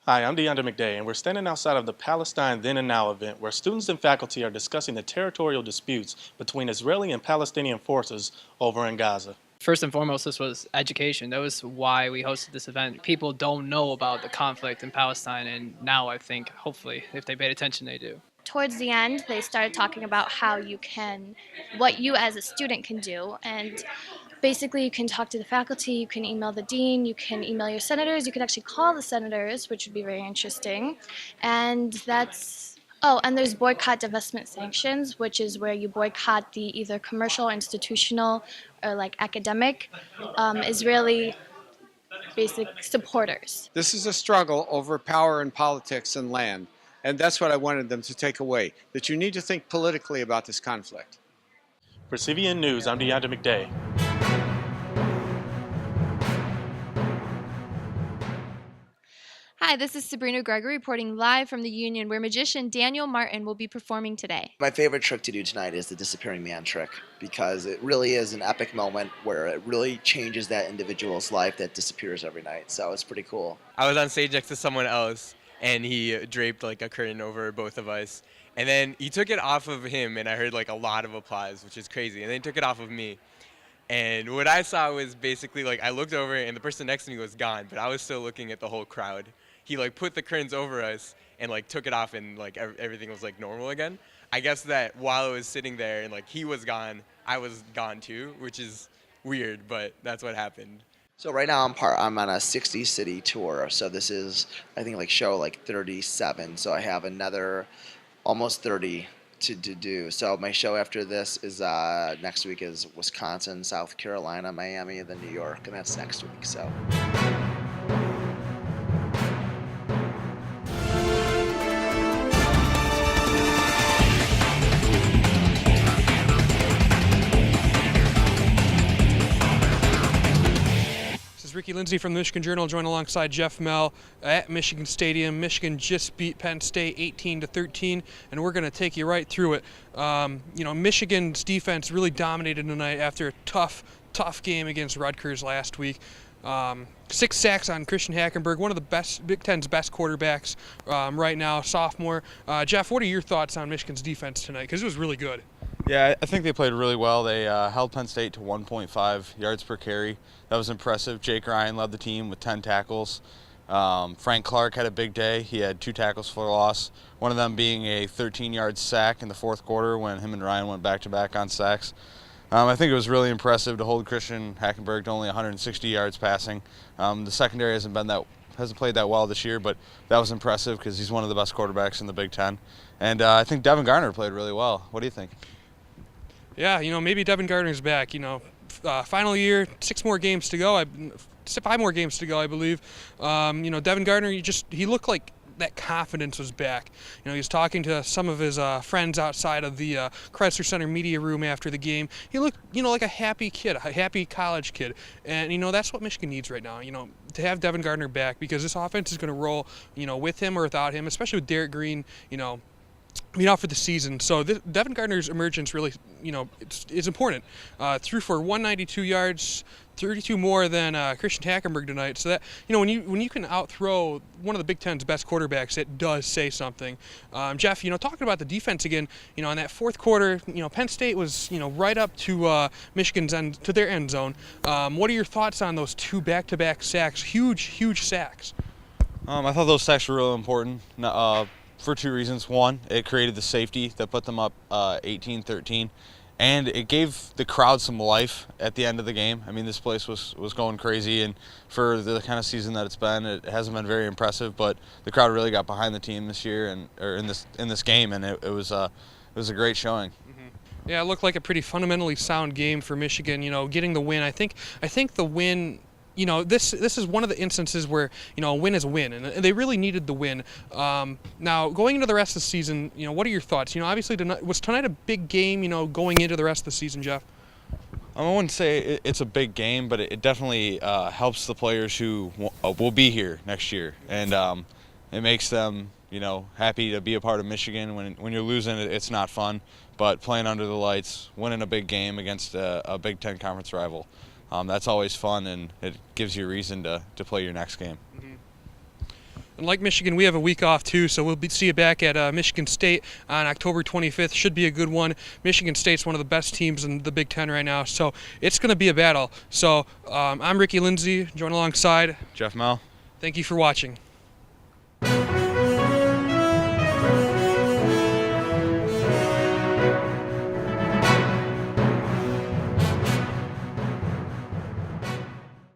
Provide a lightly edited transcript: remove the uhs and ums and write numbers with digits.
Hi, I'm DeAndre McDay, and we're standing outside of the Palestine Then and Now event where students and faculty are discussing the territorial disputes between Israeli and Palestinian forces over in Gaza. First and foremost, this was education. That was why we hosted this event. People don't know about the conflict in Palestine, and now I think, hopefully, if they paid attention, they do. Towards the end, they started talking about what you as a student can do. And basically, you can talk to the faculty, you can email the dean, you can email your senators, you can actually call the senators, which would be very interesting. And and there's boycott, divestment, sanctions, which is where you boycott the either commercial, institutional, or like academic Israeli basic supporters. This is a struggle over power and politics and land. And that's what I wanted them to take away, that you need to think politically about this conflict. For CVN News, I'm DeAndre McDay. Hi, this is Sabrina Gregory reporting live from the Union where magician Daniel Martin will be performing today. My favorite trick to do tonight is the disappearing man trick because it really is an epic moment where it really changes that individual's life that disappears every night. So it's pretty cool. I was on stage next to someone else and he draped like a curtain over both of us. And then he took it off of him and I heard like a lot of applause, which is crazy. And then he took it off of me. And what I saw was basically like I looked over and the person next to me was gone, but I was still looking at the whole crowd. He like put the curtains over us and like took it off and like everything was like normal again. I guess that while I was sitting there and like he was gone, I was gone too, which is weird, but that's what happened. So right now I'm on a 60-city tour. So this is, I think, like show like 37. So I have another almost 30 to do. So my show after this is next week is Wisconsin, South Carolina, Miami, and then New York, and that's next week. So. Ricky Lindsay from the Michigan Journal, joined alongside Jeff Mell at Michigan Stadium. Michigan just beat Penn State 18-13, and we're going to take you right through it. Michigan's defense really dominated tonight after a tough game against Rutgers last week. 6 sacks on Christian Hackenberg, one of the best Big Ten's best quarterbacks right now, sophomore. Jeff, what are your thoughts on Michigan's defense tonight? Because it was really good. Yeah, I think they played really well. They held Penn State to 1.5 yards per carry. That was impressive. Jake Ryan led the team with 10 tackles. Frank Clark had a big day. He had 2 tackles for loss, one of them being a 13-yard sack in the fourth quarter when him and Ryan went back-to-back on sacks. I think it was really impressive to hold Christian Hackenberg to only 160 yards passing. The secondary hasn't played that well this year, but that was impressive because he's one of the best quarterbacks in the Big Ten. And I think Devin Garner played really well. What do you think? Yeah, maybe Devin Gardner's back. Final year, 5 more games to go, I believe. Devin Gardner, he looked like that confidence was back. He was talking to some of his friends outside of the Chrysler Center media room after the game. He looked, like a happy kid, a happy college kid. And, that's what Michigan needs right now, to have Devin Gardner back because this offense is going to roll, with him or without him, especially with Derek Green, out for the season. So Devin Gardner's emergence really, it's important. Threw for 192 yards, 32 more than Christian Hackenberg tonight. So that, when you can outthrow one of the Big Ten's best quarterbacks, it does say something. Jeff, talking about the defense again, in that fourth quarter, Penn State was, right up to Michigan's to their end zone. What are your thoughts on those 2 back-to-back sacks? Huge sacks. I thought those sacks were really important. For 2 reasons. One, it created the safety that put them up 18-13, and it gave the crowd some life at the end of the game. I mean, this place was going crazy, and for the kind of season that it's been, it hasn't been very impressive. But the crowd really got behind the team this year, or in this game, and it was a great showing. Yeah, it looked like a pretty fundamentally sound game for Michigan. Getting the win. I think the win. This is one of the instances where, a win is a win, and they really needed the win. Now, going into the rest of the season, what are your thoughts? Obviously, was tonight a big game, going into the rest of the season, Jeff? I wouldn't say it's a big game, but it definitely helps the players who will be here next year, and it makes them, happy to be a part of Michigan. When you're losing, it's not fun, but playing under the lights, winning a big game against a Big Ten conference rival, that's always fun, and it gives you a reason to play your next game. And like Michigan, we have a week off too, so we'll see you back at Michigan State on October 25th. Should be a good one. Michigan State's one of the best teams in the Big Ten right now, so it's going to be a battle. So I'm Ricky Lindsay, joined alongside Jeff Mel. Thank you for watching.